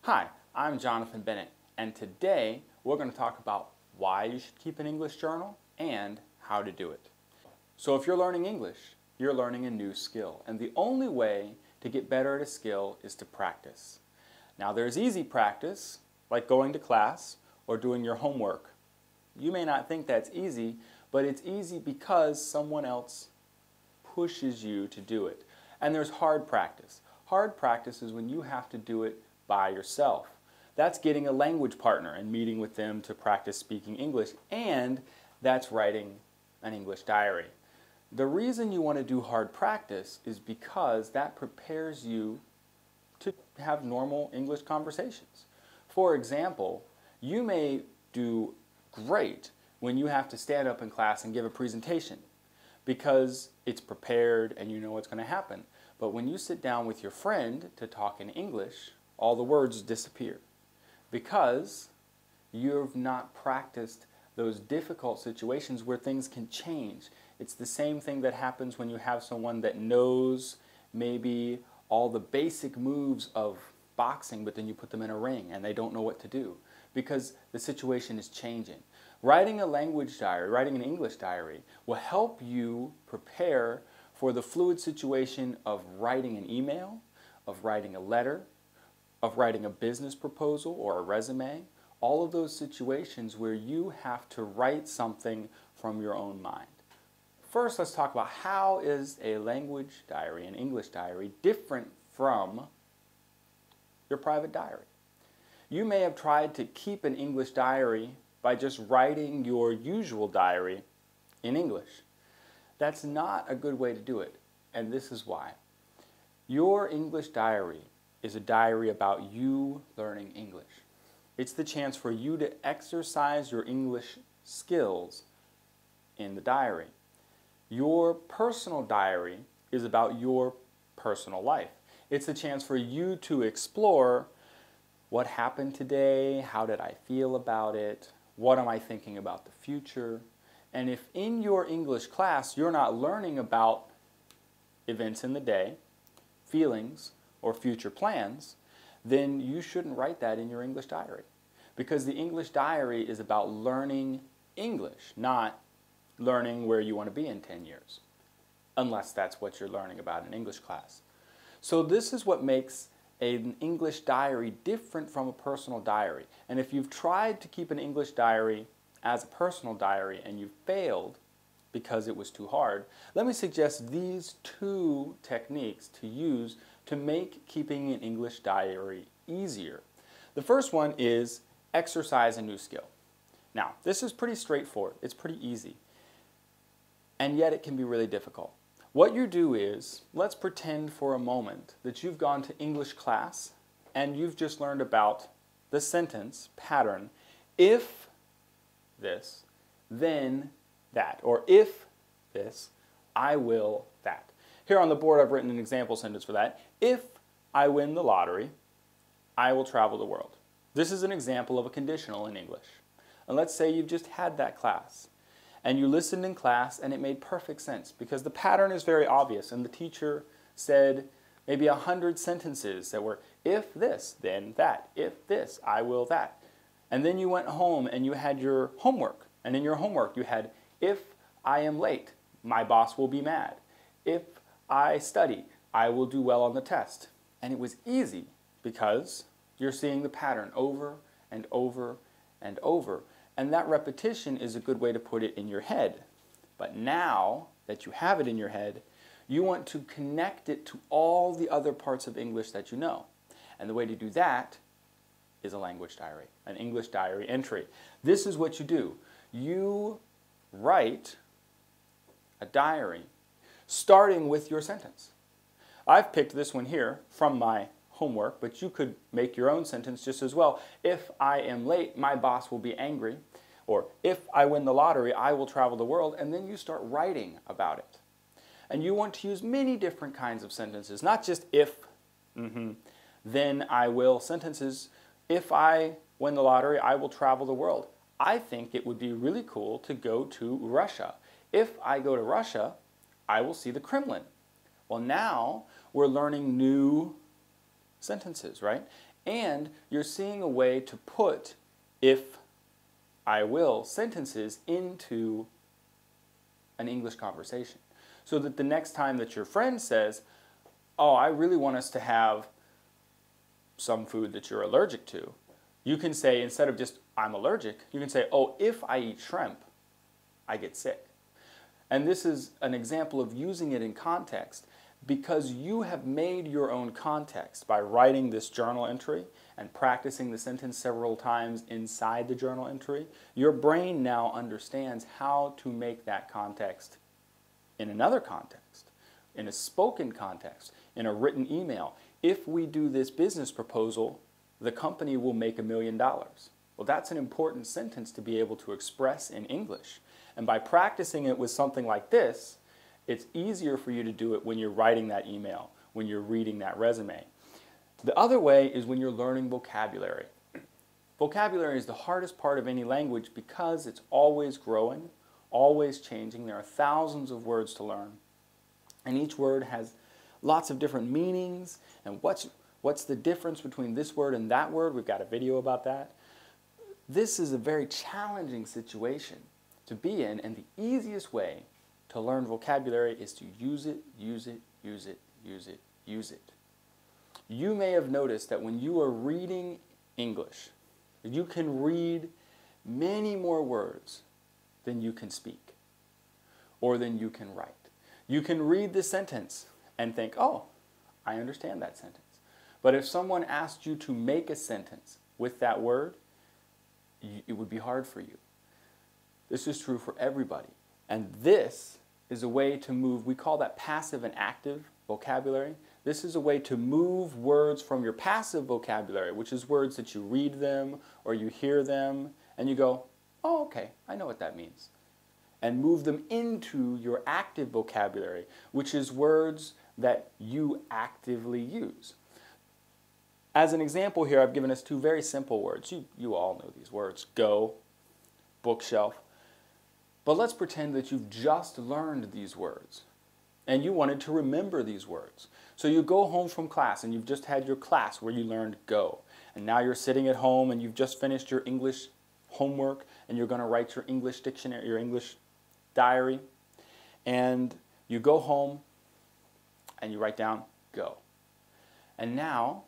Hi, I'm Jonathan Bennett, and today we're going to talk about why you should keep an English journal and how to do it. So if you're learning English, you're learning a new skill, and the only way to get better at a skill is to practice. Now there's easy practice, like going to class or doing your homework. You may not think that's easy, but it's easy because someone else pushes you to do it. And there's hard practice. Hard practice is when you have to do it by yourself. That's getting a language partner and meeting with them to practice speaking English, and that's writing an English diary. The reason you want to do hard practice is because that prepares you to have normal English conversations. For example, you may do great when you have to stand up in class and give a presentation because it's prepared and you know what's going to happen. But when you sit down with your friend to talk in English, all the words disappear because you've not practiced those difficult situations where things can change. It's the same thing that happens when you have someone that knows maybe all the basic moves of boxing, but then you put them in a ring and they don't know what to do because the situation is changing. Writing a language diary, writing an English diary will help you prepare for the fluid situation of writing an email, of writing a letter, of writing a business proposal or a resume, all of those situations where you have to write something from your own mind. First, let's talk about how is a language diary, an English diary, different from your private diary. You may have tried to keep an English diary by just writing your usual diary in English. That's not a good way to do it, and this is why. Your English diary is a diary about you learning English. It's the chance for you to exercise your English skills in the diary. Your personal diary is about your personal life. It's a chance for you to explore what happened today, how did I feel about it, what am I thinking about the future. And if in your English class you're not learning about events in the day, feelings, or future plans, then you shouldn't write that in your English diary. Because the English diary is about learning English, not learning where you want to be in 10 years, unless that's what you're learning about in English class. So this is what makes an English diary different from a personal diary. And if you've tried to keep an English diary as a personal diary and you failed because it was too hard, let me suggest these two techniques to use to make keeping an English diary easier. The first one is exercise a new skill. Now, this is pretty straightforward. It's pretty easy. And yet it can be really difficult. What you do is, let's pretend for a moment that you've gone to English class and you've just learned about the sentence pattern, if this, then that, or if this, I will that. Here on the board I've written an example sentence for that. If I win the lottery, I will travel the world. This is an example of a conditional in English. And let's say you've just had that class and you listened in class and it made perfect sense because the pattern is very obvious and the teacher said maybe 100 sentences that were if this, then that, if this, I will that. And then you went home and you had your homework, and in your homework you had if I am late, my boss will be mad. If I study, I will do well on the test. And it was easy because you're seeing the pattern over and over and over. And that repetition is a good way to put it in your head. But now that you have it in your head, you want to connect it to all the other parts of English that you know. And the way to do that is a language diary, an English diary entry. This is what you do. You write a diary starting with your sentence. I've picked this one here from my homework, but you could make your own sentence just as well. If I am late, my boss will be angry. Or if I win the lottery, I will travel the world. And then you start writing about it. And you want to use many different kinds of sentences, not just if, then I will sentences. If I win the lottery, I will travel the world. I think it would be really cool to go to Russia. If I go to Russia, I will see the Kremlin. Well, now we're learning new sentences, right? And you're seeing a way to put if, I will sentences into an English conversation. So that the next time that your friend says, oh, I really want us to have some food that you're allergic to, you can say, instead of just, I'm allergic, you can say, oh, if I eat shrimp, I get sick. And this is an example of using it in context because you have made your own context by writing this journal entry and practicing the sentence several times inside the journal entry. Your brain now understands how to make that context in another context, in a spoken context, in a written email. If we do this business proposal, the company will make $1 million. Well, that's an important sentence to be able to express in English. And by practicing it with something like this, it's easier for you to do it when you're writing that email, when you're reading that resume. The other way is when you're learning vocabulary. Vocabulary is the hardest part of any language because it's always growing, always changing. There are thousands of words to learn. And each word has lots of different meanings. And what's the difference between this word and that word? We've got a video about that. This is a very challenging situation to be in, and the easiest way to learn vocabulary is to use it, use it, use it, use it, use it. You may have noticed that when you are reading English, you can read many more words than you can speak or than you can write. You can read the sentence and think, oh, I understand that sentence. But if someone asked you to make a sentence with that word, it would be hard for you. This is true for everybody. And this is a way to move, we call that passive and active vocabulary. This is a way to move words from your passive vocabulary, which is words that you read them or you hear them and you go, oh, okay, I know what that means. And move them into your active vocabulary, which is words that you actively use. As an example here, I've given us two very simple words. You all know these words, go, bookshelf. But let's pretend that you've just learned these words and you wanted to remember these words. So you go home from class and you've just had your class where you learned go. And now you're sitting at home and you've just finished your English homework and you're going to write your English dictionary, your English diary. And you go home and you write down go. And now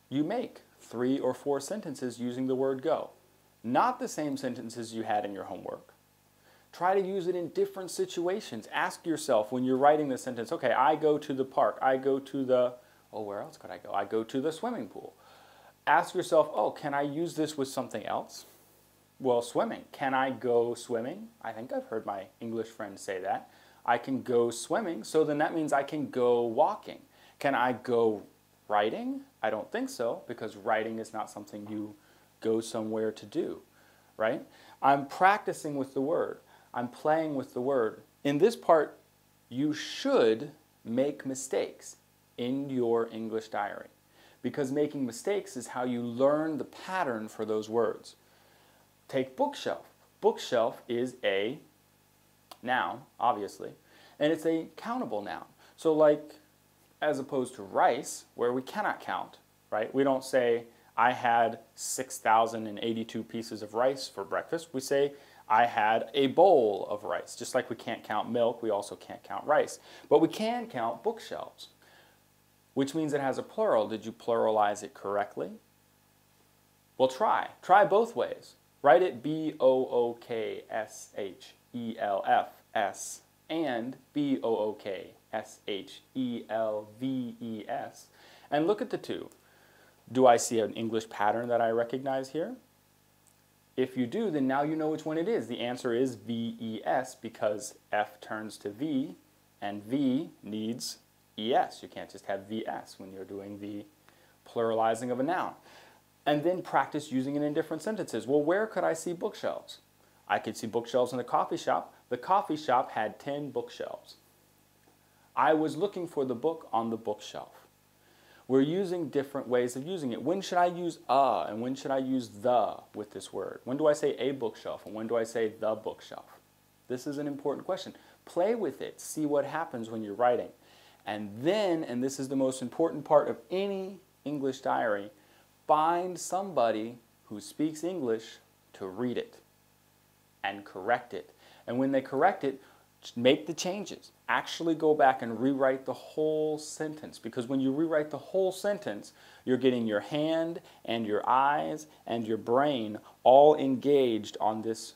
you make 3 or 4 sentences using the word go. Not the same sentences you had in your homework. Try to use it in different situations. Ask yourself when you're writing the sentence, okay, I go to the park, I go to the, oh, where else could I go? I go to the swimming pool. Ask yourself, oh, can I use this with something else? Well, swimming. Can I go swimming? I think I've heard my English friends say that. I can go swimming, so then that means I can go walking. Can I go writing? I don't think so, because writing is not something you go somewhere to do, right? I'm practicing with the word. I'm playing with the word. In this part, you should make mistakes in your English diary, because making mistakes is how you learn the pattern for those words. Take bookshelf. Bookshelf is a noun, obviously, and it's a countable noun. So like, as opposed to rice, where we cannot count, right? We don't say, I had 6,082 pieces of rice for breakfast. We say, I had a bowl of rice. Just like we can't count milk, we also can't count rice. But we can count bookshelves, which means it has a plural. Did you pluralize it correctly? Well, try. Try both ways. Write it B-O-O-K-S-H-E-L-F-S and B-O-O-K-S-H-E-L-V-E-S, and look at the two. Do I see an English pattern that I recognize here? If you do, then now you know which one it is. The answer is V-E-S, because F turns to V, and V needs E-S. You can't just have V-S when you're doing the pluralizing of a noun. And then practice using it in different sentences. Well, where could I see bookshelves? I could see bookshelves in the coffee shop. The coffee shop had 10 bookshelves. I was looking for the book on the bookshelf. We're using different ways of using it. When should I use a and when should I use the with this word? When do I say a bookshelf and when do I say the bookshelf? This is an important question. Play with it. See what happens when you're writing. And then, and this is the most important part of any English diary, find somebody who speaks English to read it and correct it. And when they correct it, make the changes. Actually go back and rewrite the whole sentence, because when you rewrite the whole sentence, you're getting your hand and your eyes and your brain all engaged on this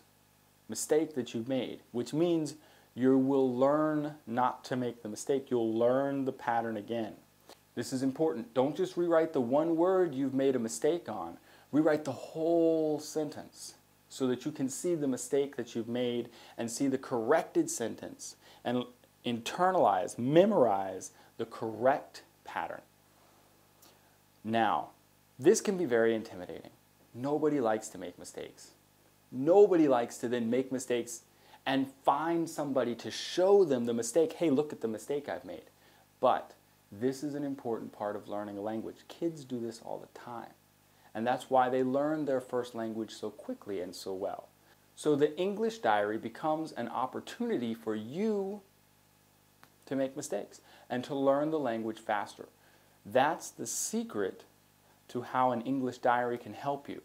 mistake that you've made, which means you will learn not to make the mistake. You'll learn the pattern again. This is important. Don't just rewrite the one word you've made a mistake on. Rewrite the whole sentence so that you can see the mistake that you've made and see the corrected sentence and internalize, memorize the correct pattern. Now, this can be very intimidating. Nobody likes to make mistakes. Nobody likes to then make mistakes and find somebody to show them the mistake. Hey, look at the mistake I've made. But this is an important part of learning a language. Kids do this all the time. And that's why they learn their first language so quickly and so well. So the English diary becomes an opportunity for you to make mistakes and to learn the language faster. That's the secret to how an English diary can help you.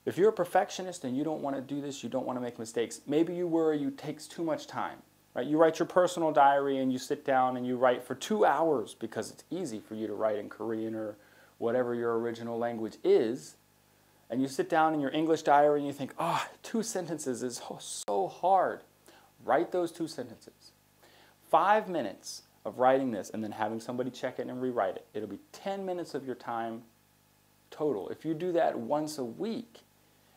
If you're a perfectionist and you don't want to do this, you don't want to make mistakes, maybe you worry it takes too much time. Right? You write your personal diary and you sit down and you write for 2 hours because it's easy for you to write in Korean or whatever your original language is. And you sit down in your English diary and you think, oh, 2 sentences is so hard. Write those 2 sentences. 5 minutes of writing this and then having somebody check it and rewrite it. It'll be 10 minutes of your time total. If you do that once a week,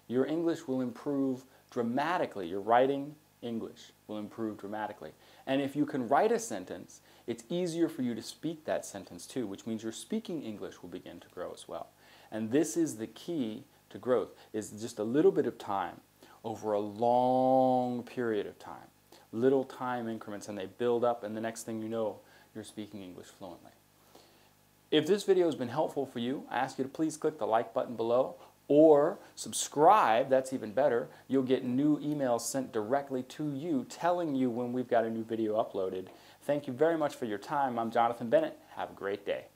your English will improve dramatically. Your writing English will improve dramatically. And if you can write a sentence, it's easier for you to speak that sentence too, which means your speaking English will begin to grow as well. And this is the key to growth, is just a little bit of time over a long period of time. Little time increments, and they build up, and the next thing you know, you're speaking English fluently. If this video has been helpful for you, I ask you to please click the like button below, or subscribe. That's even better. You'll get new emails sent directly to you telling you when we've got a new video uploaded. Thank you very much for your time. I'm Jonathan Bennett. Have a great day.